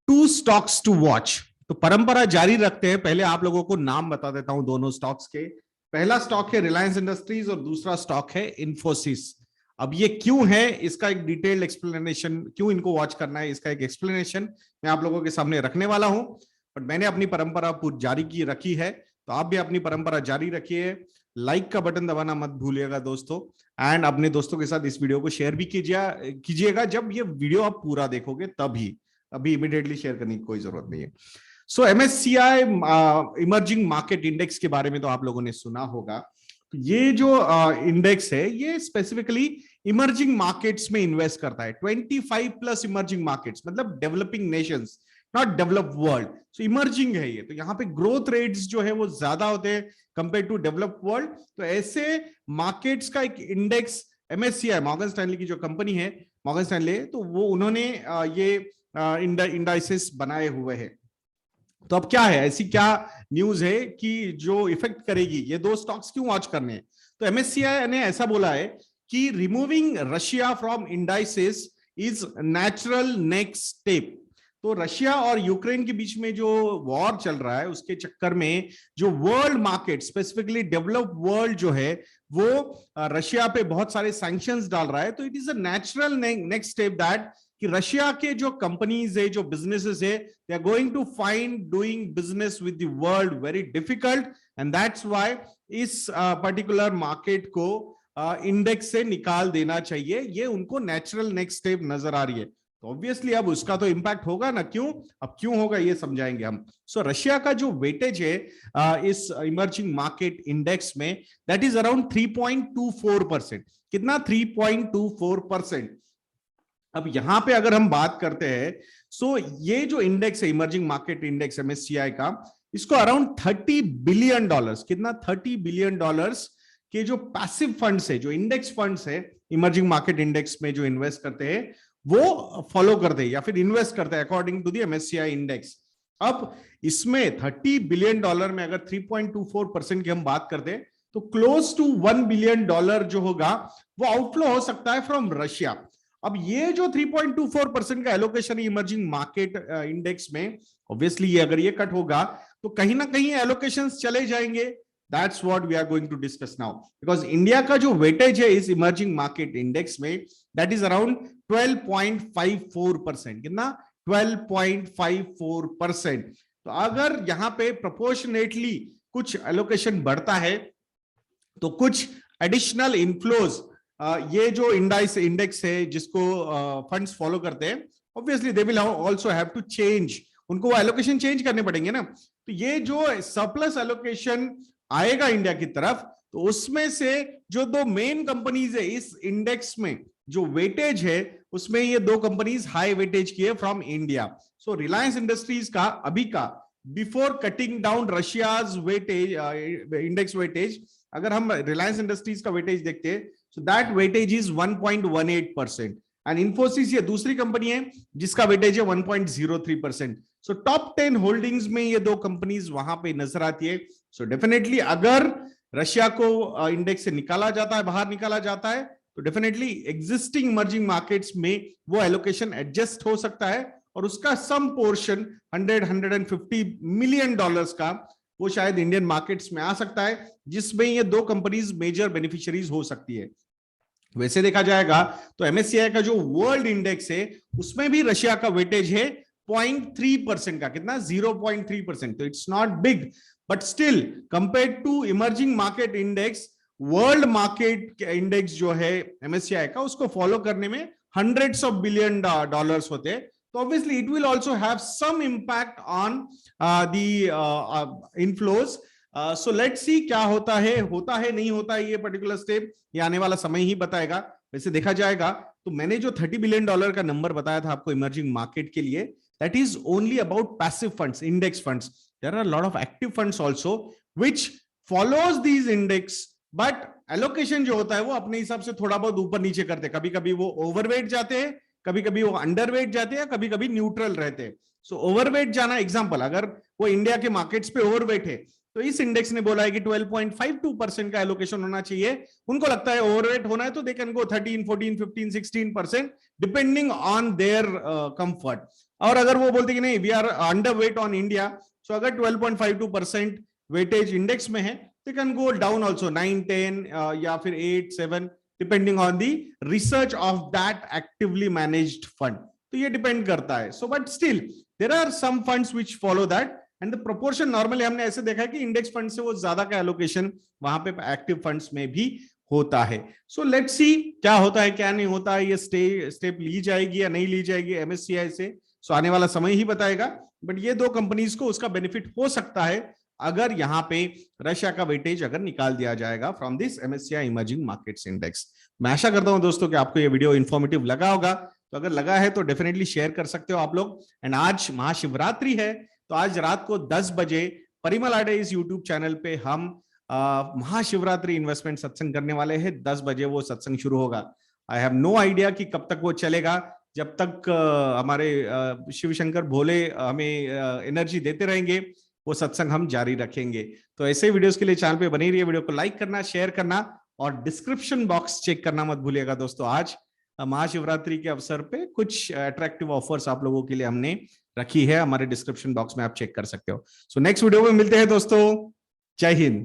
To stocks to watch. तो परंपरा जारी रखते हैं। पहले आप लोगों को नाम बता देता हूं दोनों स्टॉक्स के। पहला स्टॉक है रिलायंस इंडस्ट्रीज और दूसरा स्टॉक है इन्फोसिस। अब ये क्यों है, इसका एक डिटेल्ड एक्सप्लेनेशन, क्यों इनको वॉच करना है, इसका एक एक्सप्लेनेशन मैं आप लोगों के सामने रखने वाला हूं। बट मैंने अपनी परंपरा जारी की रखी है, तो आप भी अपनी परंपरा जारी रखिए। लाइक का बटन दबाना मत भूलिएगा दोस्तों, एंड अपने दोस्तों के साथ इस वीडियो को शेयर भी कीजिएगा जब ये वीडियो आप पूरा देखोगे तभी, अभी इमीडिएटली शेयर करने की कोई जरूरत नहीं है। सो एमएससीआई इमर्जिंग मार्केट इंडेक्स के बारे में तो आप लोगों ने सुना होगा। तो ये जो इंडेक्स है ये स्पेसिफिकली इमर्जिंग मार्केट्स में इन्वेस्ट करता है। 25 प्लस इमर्जिंग मार्केट्स, मतलब developing Nations, not develop world. So emerging है ये, तो यहाँ पे ग्रोथ रेट्स जो है वो ज्यादा होते हैं कंपेयर टू डेवलप वर्ल्ड। तो ऐसे मार्केट्स का एक इंडेक्स एमएससीआई, मॉर्गन स्टैनली की जो कंपनी है मॉर्गन स्टैनली, तो वो उन्होंने ये इंडाइसेस बनाए हुए हैं। तो अब क्या है, ऐसी क्या न्यूज है कि जो इफेक्ट करेगी, ये दो स्टॉक्स क्यों वॉच करने हैं। तो एमएससीआई ने ऐसा बोला है कि removing Russia from indices is natural next step. तो रशिया और यूक्रेन के बीच में जो वॉर चल रहा है उसके चक्कर में जो world market, specifically developed world जो है वो रशिया पे बहुत सारे सैंक्शंस डाल रहा है। तो it is a natural next step that कि रशिया के जो कंपनीज है, जो बिजनेसेस है, they are going to find doing business with the world very difficult, and that's why इस पर्टिकुलर मार्केट को इंडेक्स से निकाल देना चाहिए। ये उनको नेचुरल नेक्स्ट स्टेप नजर आ रही है। तो ऑब्वियसली अब उसका तो इंपैक्ट होगा ना, क्यों, अब क्यों होगा ये समझाएंगे हम। सो रशिया का जो वेटेज है इस इमर्जिंग मार्केट इंडेक्स में, दैट इज अराउंड 3.24%। कितना? 3.24%। अब यहां पे अगर हम बात करते हैं, सो ये जो इंडेक्स है इमर्जिंग मार्केट इंडेक्स एमएससीआई का, इसको अराउंड $30 बिलियन, कितना, $30 बिलियन के जो पैसिव फंड्स है, जो इंडेक्स फंड्स है इमर्जिंग मार्केट इंडेक्स में जो इन्वेस्ट करते हैं, वो फॉलो करते हैं या फिर इन्वेस्ट करते हैं according to the MSCI index. अब इसमें $30 बिलियन में अगर 3.24% की हम बात करते हैं, तो क्लोज टू $1 बिलियन जो होगा वो आउटफ्लो हो सकता है फ्रॉम रशिया। अब ये जो 3.24% का एलोकेशन है इमर्जिंग मार्केट इंडेक्स में, ऑब्वियसली ये अगर ये कट होगा तो कहीं ना कहीं एलोकेशंस चले जाएंगे। That's what we are going to discuss now, because India का जो वेटेज है इस इमर्जिंग मार्केट इंडेक्स में, दैट इज अराउंड 12.54%। कितना? 12.54%। तो अगर यहां पे प्रोपोर्शनेटली कुछ एलोकेशन बढ़ता है तो कुछ एडिशनल इनफ्लोज, ये जो इंडेक्स है जिसको फंड्स फॉलो करते हैं, obviously they will also have to change, उनको वो एलोकेशन चेंज करने पड़ेंगे ना। तो ये जो सरप्लस एलोकेशन आएगा इंडिया की तरफ, तो उसमें से जो दो मेन कंपनीज है इस इंडेक्स में, जो वेटेज है उसमें ये दो कंपनीज हाई वेटेज की है from India. So Reliance industries का अभी का, before cutting down Russia's weightage, index weightage, अगर हम रिलायंस इंडस्ट्रीज का वेटेज देखते हैं, so that weightage is 1.18%, and Infosys ये दूसरी कंपनी है जिसका वेटेज है 1.03%। सो टॉप 10 होल्डिंग्स में ये दो कंपनीज वहां पे नजर आती है। सो डेफिनेटली अगर रशिया को इंडेक्स से निकाला जाता है, बाहर निकाला जाता है, तो डेफिनेटली एग्जिस्टिंग इमर्जिंग मार्केट्स में वो एलोकेशन एडजस्ट हो सकता है, और उसका सम पोर्शन $150 मिलियन का वो शायद इंडियन मार्केट्स में आ सकता है, जिसमें ये दो कंपनीज मेजर बेनिफिशियरीज हो सकती है। वैसे देखा जाएगा तो एमएससीआई का जो वर्ल्ड इंडेक्स है उसमें भी रशिया का वेटेज है 0.3% का। कितना? 0.3%। तो it's not big, but still compare to emerging market index, world market index जो है एमएससीआई का, उसको फॉलो करने में hundreds of billion dollars होते हैं। तो obviously it will also have some impact on the inflows. So let's see क्या होता है नहीं होता है ये पर्टिकुलर स्टेप, ये आने वाला समय ही बताएगा। वैसे देखा जाएगा तो मैंने जो $30 बिलियन का नंबर बताया था आपको इमर्जिंग मार्केट के लिए, that is only about passive funds, index funds. There are a lot of active funds also which follows these index, but allocation जो होता है वो अपने हिसाब से थोड़ा बहुत ऊपर नीचे करते हैं। कभी कभी वो ओवरवेट जाते हैं, कभी कभी वो अंडरवेट जाते हैं, कभी कभी न्यूट्रल रहते हैं। सो ओवरवेट जाना, एग्जांपल, अगर वो इंडिया के मार्केट्स पे ओवरवेट है तो इस इंडेक्स ने बोला है कि 12.52% का एलोकेशन होना चाहिए। उनको लगता है ओवरवेट होना है तो they can go 13, 14, 15, 16% depending on their comfort. और अगर वो बोलते कि नहीं we are underweight on India, so अगर 12.52% वेटेज इंडेक्स में है they can go down also 9, 10 या फिर 8, 7 depending on the research of that actively managed fund. तो ये डिपेंड करता है। So but still there are some funds which follow that and the proportion normally हमने ऐसे देखा है कि इंडेक्स फंड से वो ज्यादा का एलोकेशन वहां पे एक्टिव फंड्स में भी होता है। सो लेट्स सी क्या होता है क्या नहीं होता है, ये स्टेप ली जाएगी या नहीं ली जाएगी एमएससीआई से। सो आने वाला समय ही बताएगा। बट ये दो कंपनीज को उसका बेनिफिट हो सकता है अगर यहाँ पे रशिया का वेटेज अगर निकाल दिया जाएगा from this MSCI emerging markets index. मैं आशा करता हूं दोस्तों कि आपको ये वीडियो इंफॉर्मेटिव लगा होगा। तो अगर लगा है तो डेफिनेटली शेयर कर सकते हो आप लोग। एंड आज महाशिवरात्रि है तो आज रात को 10 बजे परिमल आडे इस यूट्यूब चैनल पे हम महाशिवरात्रि इन्वेस्टमेंट सत्संग करने वाले हैं। 10 बजे वो सत्संग शुरू होगा। आई हैव नो आइडिया कि कब तक वो चलेगा, जब तक हमारे शिव शंकर भोले हमें एनर्जी देते रहेंगे वो सत्संग हम जारी रखेंगे। तो ऐसे वीडियोस के लिए चैनल पे बनी रहिए, वीडियो को लाइक करना, शेयर करना और डिस्क्रिप्शन बॉक्स चेक करना मत भूलिएगा दोस्तों। आज महाशिवरात्रि के अवसर पे कुछ अट्रैक्टिव ऑफर्स आप लोगों के लिए हमने रखी है, हमारे डिस्क्रिप्शन बॉक्स में आप चेक कर सकते हो। सो नेक्स्ट वीडियो में मिलते हैं दोस्तों। जय हिंद।